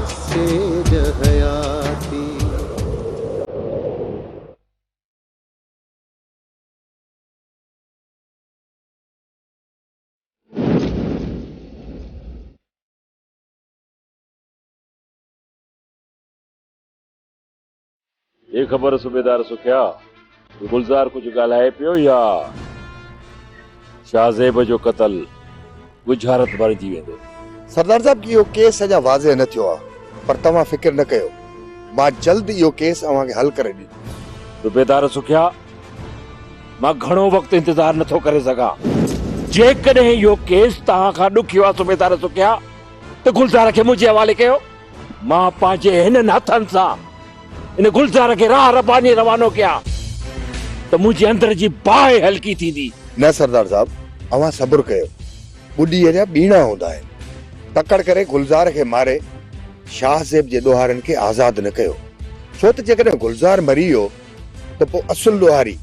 Says हयाती। ये खबर सूबेदार सुखिया गुलजार कुछ ॻाल्हाए पियो या शाहज़ेब जो क़त्ल गुजारत भरिजी वेंदो? सरदार साहब इहो केस अञा वाज़े न थियो आहे, पर तव्हां फिक्र न कयो, मां जल्द इहो केस अव्हांखे हल करे ॾींदुमि। सूबेदार सुखिया मां घणो वक़्तु इंतज़ार नथो करे सघां। जेकॾहिं इहो केस तव्हां खां ॾुखियो आहे सूबेदार सुखिया, त गुलजार खे मुंहिंजे हवाले कयो। मां पंहिंजे हिननि हथनि सां इन गुलजार खे राह रबानी रवानो कया त मुंहिंजे अंदर जी बाहि हल्की थींदी। न सरदार साहब, अव्हां सब्र कयो, ॿुॾीअ जा ॿीणा हूंदा आहिनि। तकड़ करे गुलजार खे मारे शाहज़ेब जे ॾोहारनि खे आज़ाद न कयो, छो त जेकॾहिं गुलजार मरी वियो त पोइ असुल ॾोहारी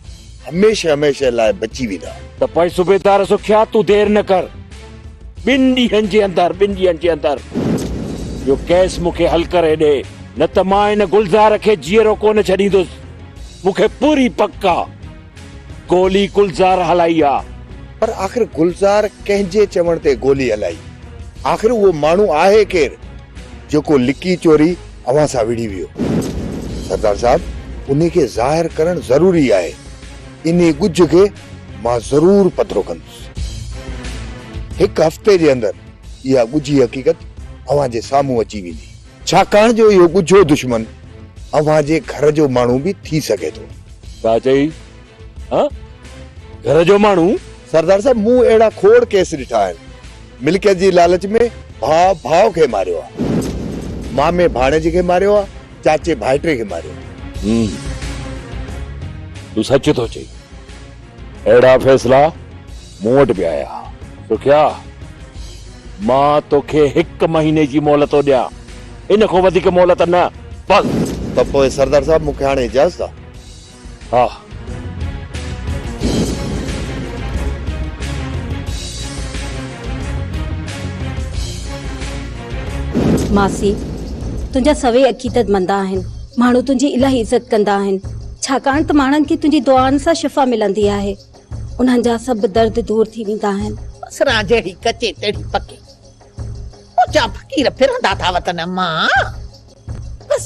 हमेशह हमेशह लाइ बची वेंदा। त पोइ सूबेदार सुखिया तूं देर न कर, ॿिनि ॾींहंनि जे अंदर इहो केस मूंखे हल करे ॾे, न त मां इन गुलजार खे जीअरो कोन छॾींदुसि। मूंखे पूरी पक आहे गोली गुलजार हलाई आहे। पर आख़िर गुलजार कंहिंजे चवण ते गोली हलाई? आख़िर उहो माण्हू आहे केरु जेको लिकी चोरी अव्हां सां विड़ी वियो? सरदार साहब, उन खे ज़ाहिर करणु ज़रूरी आहे। इन गुज खे मां ज़रूर पधिरो कंदुसि। हिकु हफ़्ते जे अंदर इहा गुझी हक़ीक़त अव्हां जे साम्हूं अची वेंदी, छाकाणि जो इहो गुझो दुश्मन अव्हां जे घर जो माण्हू बि थी सघे थो। छा चई? घर जो माण्हू? सरदार साहब, मूं अहिड़ा खोड़ केस ॾिठा आहिनि। मिल्कियत जी लालच में भाउ भाउ खे मारियो आहे, मामे भाणेजे खे मारियो आहे, चाचे भाइटे खे मारियो आहे। तूं सच थो चई? अहिड़ा फ़ैसिला मूं वटि बि आया। सुखिया, मां तोखे 1 महीने जी मोहलत थो ॾियां, इन खां वधीक मोहलत न। बस त पोइ सरदार साहब, मूंखे हाणे इजाज़त आहे? हा। मासी, तुंहिंजा सभई अक़ीदतमंद आहिनि, माण्हू तुंहिंजी इलाही इज़त कंदा आहिनि, छाकाणि त माण्हुनि खे तुंहिंजी दुआनि सां शिफ़ा मिलंदी आहे। उन्हनि जा सभु दर्द दूर थी वेंदा आहिनि। असरा जहिड़ी कचे तहिड़ी पके ऊंचा फ़क़ीर फिरंदा था वतन मां। बस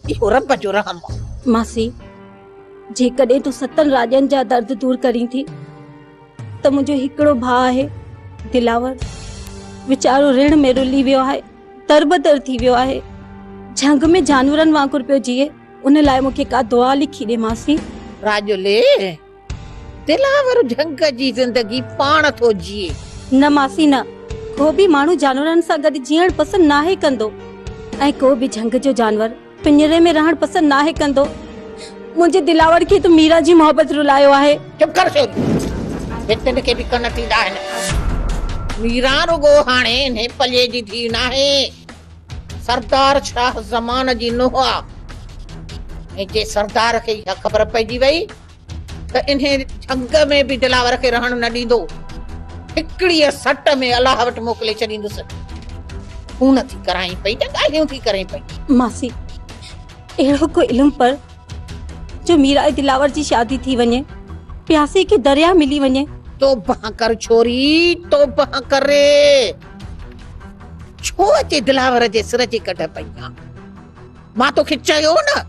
इहो रब जो रहम। मासी, जेकॾहिं तूं 7 राजनि जा दर्द दूर करीं थी, त मुंहिंजो हिकिड़ो भाउ आहे दिलावर, वीचारो ऋण में रुली वियो आहे, तरबतर थी वियो आहे, झंग में जानवरनि वांगुरु पियो जीए। उन लाइ मूंखे का दुआ लिखी ॾे मासी। राजुले, दिलावर झंग जी ज़िंदगी पाण थो जीए। न मासी न, को बि माण्हू जानवरनि सां गॾु जीअण पसंदि नाहे कंदो, ऐं को बि झंग जो जानवर पिंजरे में रहण पसंदि नाहे कंदो। मुंहिंजे दिलावर खे त मीरा जी मोहबत रुलायो आहे। चुप कर छोरी, हितन खे बि कन थींदा आहिनि। मीरा रुगो हाणे इन्हे पले जी थी नाहे, सरदार शाह ज़मान जी नुंहुं आहे। ऐं जे सरदार खे इहा ख़बर पइजी वई त इन्हे झंग में बि दिलावर खे रहण न ॾींदो, हिकिड़ी सट में अलाह वटि मोकिले छॾींदुसि। हू नथी कराई पई, ॻाल्हियूं थी करे पई। मासी, अहिड़ो को इल्मु पर जो मीरा ऐं दिलावर जी शादी थी वञे, प्यासे खे दरिया मिली वञे। तौबा कर छोरी, तौबा करे। छो अचे दिलावर जे सिर जी कढ पई आहे? मां तोखे चयो न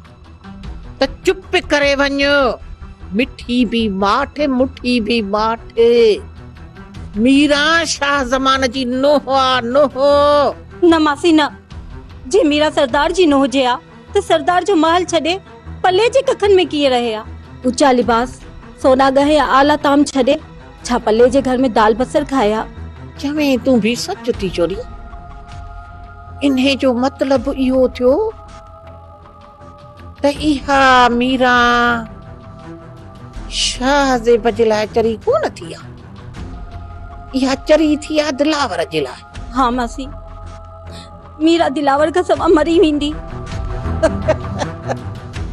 त चुप करे वञ। मिठी भी माठ, मुठी भी माठ। मीरा शाह ज़मान जी नुंहुं। न मासी न, जे मीरा सरदार जी नुंहुं हुजे आ त सरदार जो महल छॾे पल्ले जे कखन में कीअं रहे आ? ऊंचा लिबास, सोना गहे या आला ताम छॾे छा पल्ले जे घर में दाल बसर खाया? चवें तूं भी सच थी चोरी। इन्हे जो मतलब इहो थियो त इहा मीरा शाहज़ेब जे लाइ चरी कोन थी आ, इहा चरी थी आ दिलावर जे लाइ। हाँ मासी, मीरा दिलावर का सवा मरी वेंदी।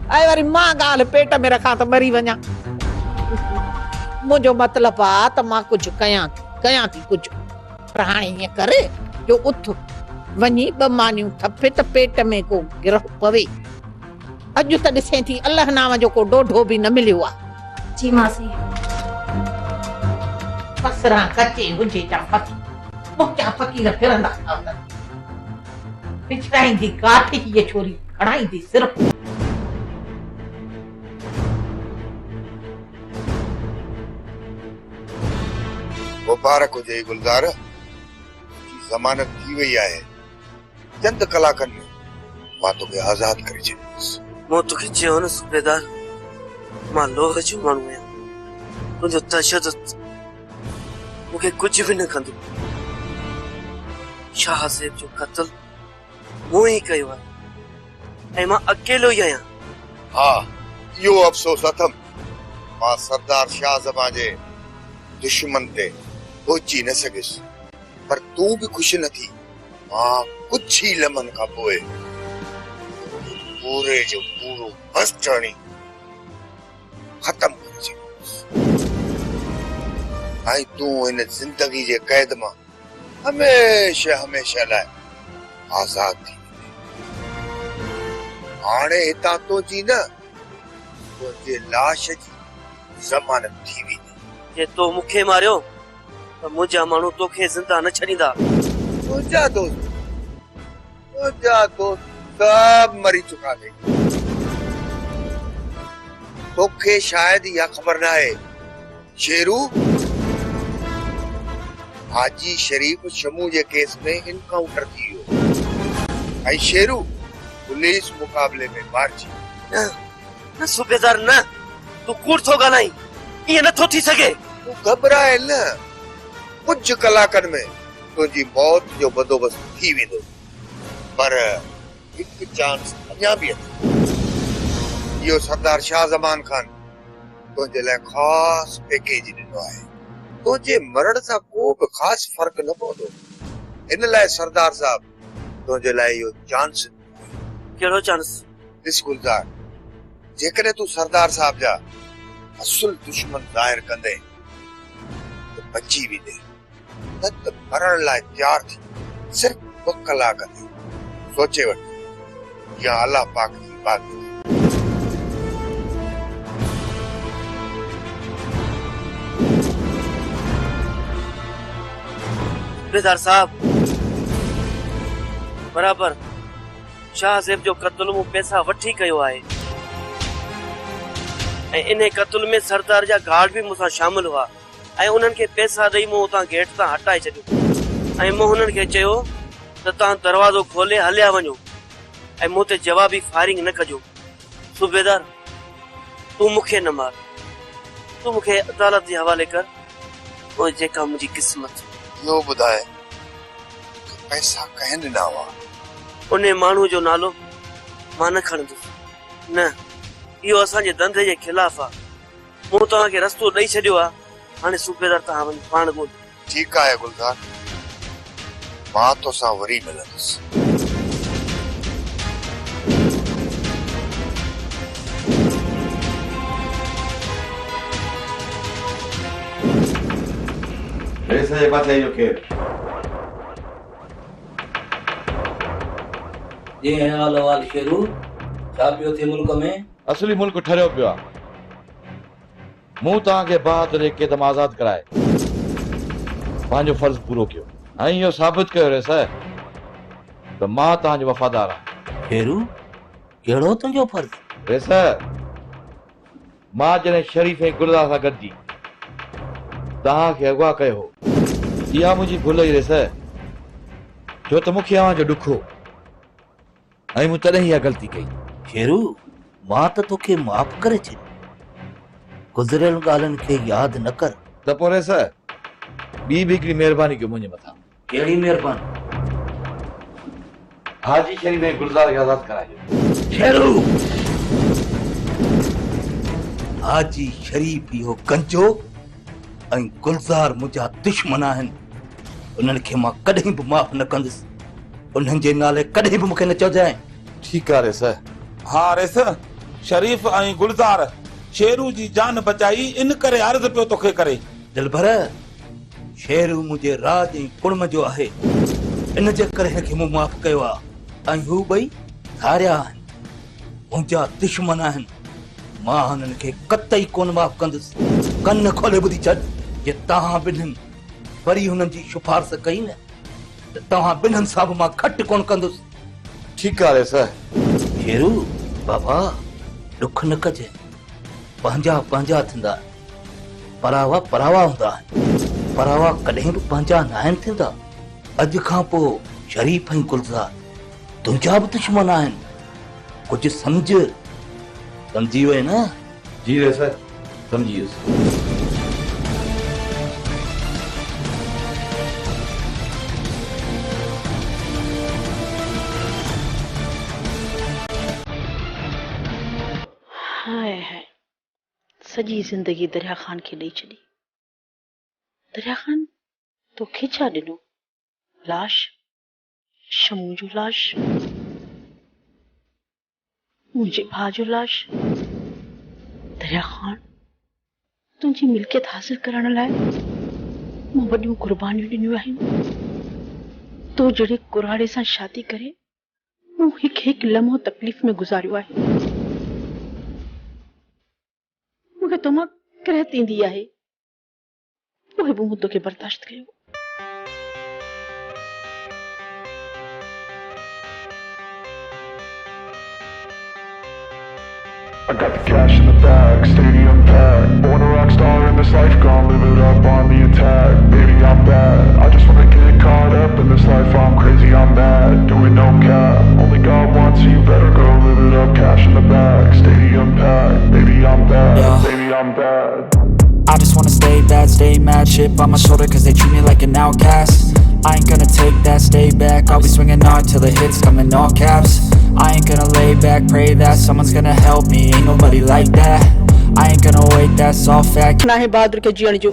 ऐं वरी मां ॻाल्हि पेट में रखां त मरी वञा। मुंहिंजो मतिलबु आहे त मां कुझु कयां थी कुझु। पर हाणे ईअं करे जो उथ वञी ॿ मानियूं थपे त पेट में को गिरह पवे। अॼु त ॾिसे थी अल्लाह नाम जो को ॾोढो बि न मिलियो आहे। जी मासी। पसरा कचे हुजे चा फकी मुख्या फकीर फिरंदा था। पिछड़ाईंदी काठी ये छोरी खड़ाईंदी सिर्फ। मुबारक हुजे गुलज़ार, ज़मानत थी वई आहे। चंद कलाकनि में मां तोखे आज़ाद करे छॾींदुसि। मूं तोखे चयो न सूबेदार, मां लोह जो माण्हू आहियां। तुंहिंजो तशदुद मूंखे कुझु बि न कंदो। शाह साहिब जो क़त्ल मूं ई कयो आहे ऐं मां अकेलो ई आहियां। हा, इहो अफ़सोस अथमि, मां सरदार शाह ज़मां जे दुश्मन ते पहुची न सघियुसि, पर तूं बि ख़ुशि न थी। मां कुछ ही लम्हनि खां पोइ पूरे जो पूरो बस हणी ख़तम करे छॾियोसि ऐं तूं हिन ज़िंदगी जे क़ैद मां हमेशह हमेशह लाइ आज़ाद थी वेंदे। हाणे हितां तो जी न तुंहिंजे लाश जी ज़मानत थी वेंदी। जे तो मूंखे मारियो त मुंहिंजा माण्हू तोखे ज़िंदा न छॾींदा। तुंहिंजा दोस्त सब मरी चुका थे। तोखे शायद इहा ख़बर न आहे, शेरू हाजी शरीफ शमू जे केस में इनकाउंटर थी वियो ऐं शेरू पुलिस मुक़ाबले में मारिजी। न सूबेदार न, तू कूड़ थो ॻाल्हाई। इहे नथो थी सघे। तू घबराए न, कुछ कलाकनि में तुंहिंजी मौत जो बंदोबस्त थी वेंदो, पर हिकु चांस अञा बि अथई। इहो सरदार शाह ज़मान खान तुंहिंजे लाइ ख़ासि पैकेज ॾिनो आहे। तुंहिंजे मरण सां को बि ख़ासि फ़र्क़ु न पवंदो। इन लाइ सरदार साहब तुंहिंजे लाइ इहो चांस। कहिड़ो चांस? ॾिस गुलज़ार, जेकॾहिं तूं सरदार साहब जा असुल दुश्मन ज़ाहिर कंदे त बची वेंदे, न त मरण लाइ तैयार थी सिर्फ़ 2 कलाक थी सोचे वठ, या अल्लाह पाक जी बात। सूबेदार साहब, बराबर शाह साहिब जो क़त्ल मूं पैसा वठी कयो आहे ऐं इन क़त्ल में सरदार जा गार्ड भी मूंसां शामिल हुआ ऐं उन्हनि खे पैसा ॾेई मूं उतां गेट तां हटाए छॾियो ऐं मूं हुननि खे चयो त तव्हां दरवाज़ो खोले हलिया वञो ऐं मूं ते जवाबी फायरिंग न कजो। सूबेदार, तूं मूंखे न मार, तूं मूंखे अदालत जे हवाले कर, पोइ जेका मुंहिंजी क़िस्मत। इहो ॿुधाए पैसा कंहिं ॾिना हुआ? उन माण्हू जो नालो मां न खणंदुसि। न, इहो असांजे धंधे जे ख़िलाफ़ आहे। मूं तव्हांखे रस्तो ॾेई छॾियो आहे। हाणे सूबेदार तव्हां वञी पाण ॻोल्हियो। ठीकु आहे गुलज़ार, मां तोसां वरी मिलंदुसि। जे पासे जो केर जी हाल अहवाल शेरू, छा पियो थिए मुल्क में? असली मुल्क ठरियो पियो आहे। मूं तव्हांखे बहादुर हिकदम आज़ाद कराए पंहिंजो फर्ज़ पूरो कयो ऐं इहो साबित कयो रेस त मां तव्हांजो वफ़ादार आहियां। शेरू, कहिड़ो तुंहिंजो फर्ज़? रेस, मां जॾहिं शरीफ़ ऐं गुलज़ार सां गॾिजी तव्हांखे अगवा कयो हो, इहा मुंहिंजी भुल ई रेस, छो त मूंखे अव्हां जो ॾुख हो ऐं मूं तॾहिं इहा ग़लती कई। शेरू, मां त तोखे माफ़ करे छॾियो। गुज़रियल ॻाल्हियुनि खे यादि न कर। त पोइ रेस ॿी बि हिकिड़ी महिरबानी कयो मुंहिंजे मथां। कहिड़ी महिरबानी? हाजी शरीफ़ ऐं गुलज़ार खे आज़ाद कराइजो। शेरू, हाजी शरीफ़ इहो कंजो ऐं गुलज़ार मुंहिंजा दुश्मन आहिनि। उन्हनि खे मां कॾहिं बि माफ़ न कंदुसि। उन्हनि जे नाले कॾहिं बि मूंखे न चवजांइ। ठीकु आहे रेस। हाँ रेस, शरीफ ऐं गुलज़ार शेरू जी जान बचाई, इन करे अर्ज़ पियो तोखे करे। दिलबर, शेरू मुंहिंजे राज ऐं कुड़म जो आहे इन जे करे हिनखे मूं माफ़ कयो आहे ऐं हू ॿई हारिया आहिनि मुंहिंजा दुश्मन आहिनि मां हुननि खे कतई कोन माफ़ कंदुसि कन खोले ॿुधी छॾ जे तव्हां ॿिन्हिनि वरी हुननि जी सिफारिश कई न त तव्हां ॿिन्हिनि सां बि मां खट कोन कंदुसि ठीकु आहे सर शेरू बाबा ॾुख न कजे पंहिंजा पंहिंजा थींदा परावा परावा हूंदा आहिनि परावा कॾहिं बि पंहिंजा न आहिनि थींदा अॼु खां पोइ शरीफ़ ऐं गुलज़ार तुंहिंजा बि दुश्मन आहिनि कुझु सम्झी वए न जी रे सर समझी वियुसि हाय हाय सॼी ज़िंदगी दरिया ख़ान खे ॾेई छॾी दरिया ख़ान तोखे छा ॾिनो लाश शमू जो लाश मुंहिंजे भाउ जो लाश दरिया ख़ान तुंहिंजी मिल्कियत हासिल करण लाइ मां वॾियूं क़ुर्बानियूं ॾिनियूं आहिनि तो जहिड़े कुराड़े सां शादी करे मूं हिकु लम्हो तकलीफ़ में गुज़ारियो आहे मूंखे तो मां किरहत ईंदी आहे उहे बि मूं तोखे बर्दाश्त कयो I got the cash in the bag, stadium packed. Born a rock star in this life, gonna live it up on the attack. Baby, I'm bad, I just wanna get caught up in this life. I'm crazy, I'm mad, doing no cap. Only God wants you, better go live it up. Cash in the bag, stadium packed. Baby, I'm bad, baby, I'm bad. I just wanna stay bad, stay mad. Chip on my shoulder cause they treat me like an outcast. I ain't gonna take that, stay back. I'll be swinging hard till the hits come in all caps. I ain't gonna lay back, pray that someone's gonna help me. Ain't nobody like that. I ain't gonna wait, that's all fact. ना है बहादुर के जीण जो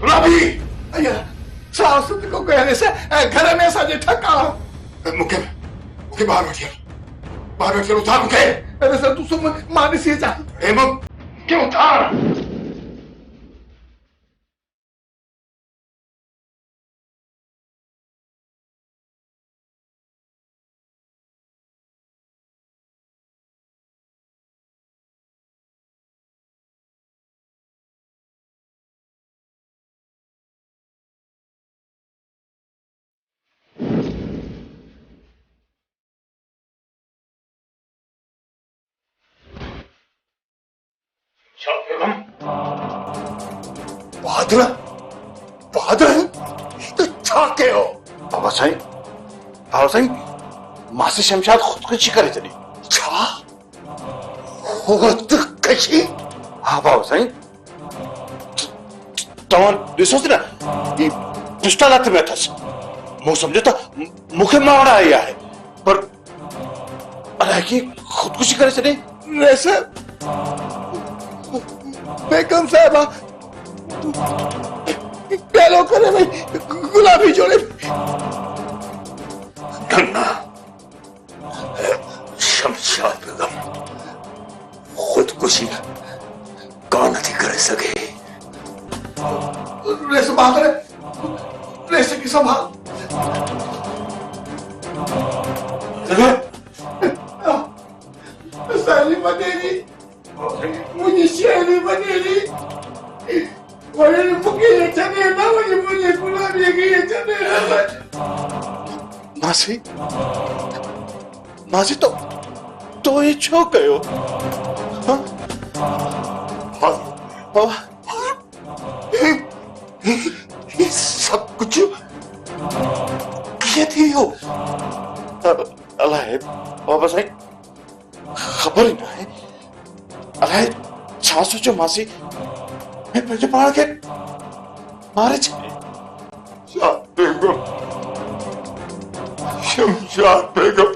गुलाबी अया सास को कहने से घर में सजे ठका मुके बाहर उठियो था मुके अरे सर तू सुन मानी सी जा ए मग क्यों था बहादुर बहादुर तो छाके हो बाबा साईं मासे शमशाद खुदकुशी करे चली छा खुदकुशी हाँ बाबा साईं तव्हां ॾिसोस न ही पिस्टल हथ में अथसि मूं सम्झो त मूंखे मारण आई आहे पर अलाए की खुदकुशी करे छॾे वैसे बेगम साहिबा पहलो करे भाई गुलाबी जोड़े गन्ना शमशाद बेगम खुदकुशी कौन थी करे सके रेस बाहर रेस की संभाल साली बनेगी मुझे शेरी मासी मासी तो ये छो कयो ये सब कुछ किए थी हो अल्लाह है बाबा साईं खबर ही ना है अल्लाह छा सोचो मासी मैं पंहिंजे पाण खे मारे छॾे शमशाद बेगम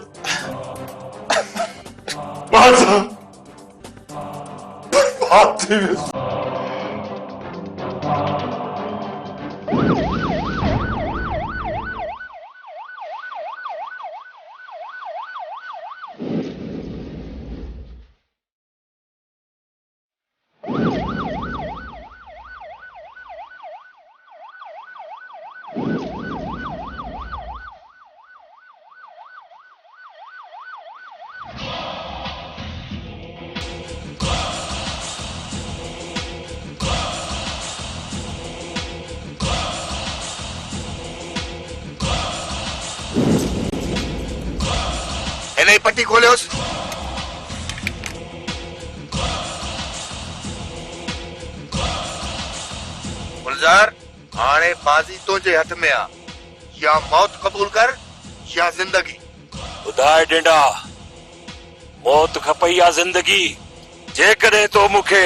माझा बात थी पट्टी खोलियोस गुलजार हाणे बाजी तुझे हथ में आ या मौत कबूल कर या जिंदगी ॿुधाए डेंडा मौत खपई या जिंदगी जेकॾहिं तो मूंखे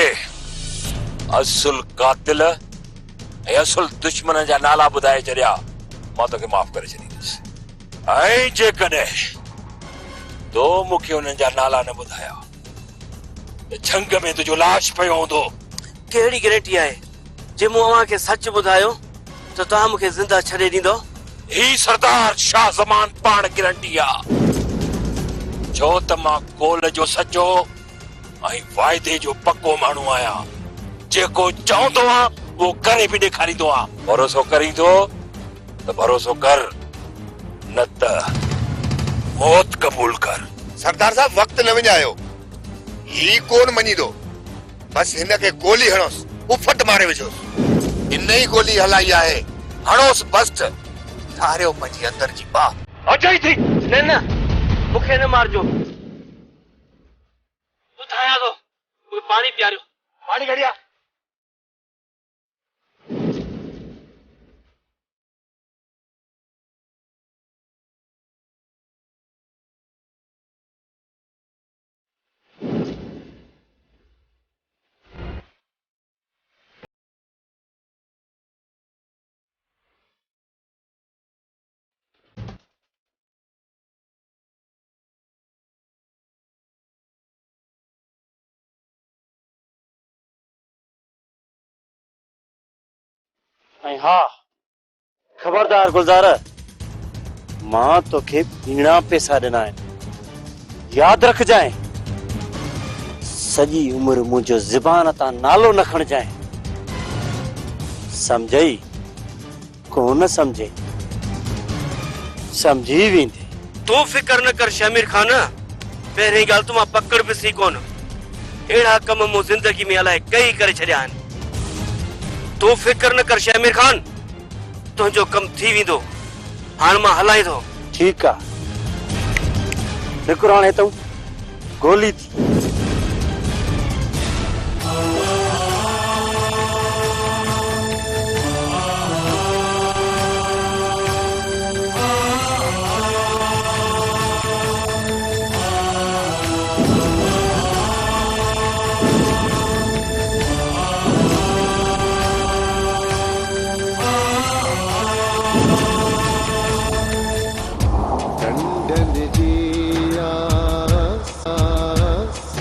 असुल कातिल ऐं असुल दुश्मन जा नाला ॿुधाए छॾिया मां तोखे माफ़ करे छॾींदुसि ऐं जेकॾहिं तो मूंखे उन्हनि जा नाला न ॿुधाया त झंग में तुंहिंजो लाश पियो हूंदो कहिड़ी गारंटी आहे जे मूं अव्हां खे सच ॿुधायो त तव्हां मूंखे ज़िंदा छॾे ॾींदो ही सरदार शाह ज़मान पाण गारंटी आहे छो त मां कोल जो सचो ऐं वाइदे जो पक्को माण्हू आहियां जेको चवंदो आहे उहो करे बि ॾेखारींदो आहे भरोसो करींदो त भरोसो कर न त मौत कबूल कर सरदार साहब वक्त न विञायो ही कोन मञी दो बस हिन खे गोली हणोस उफट मारे विझोस इन ही गोली हलाई आहे हणोस बस थारियो पंहिंजी अंदर जी बाह अचई थी न मूंखे न मारजो ॿुधायां थो पाणी पियारियो पाणी खणी आ हाँ खबरदार गुलजार मां तोखे बीणा पैसा ॾिना आहिनि यादि रखजांइ सॼी उमिरि मुंहिंजो ज़बान तां नालो न खणजांइ समझई कोन समझे समझी वेंदे तू फिकर न कर शमीर खान पहिरीं ॻाल्हि तूं मां पकड़ बि सी कोन अहिड़ा कम मूं ज़िंदगी में अलाए कई करे छॾिया आहिनि तू फिकर न कर शमीर खान तुझो कम थी वेंदो हाणे मां हलाई थो ठीक आहे निकिरो हाणे तूं गोली थी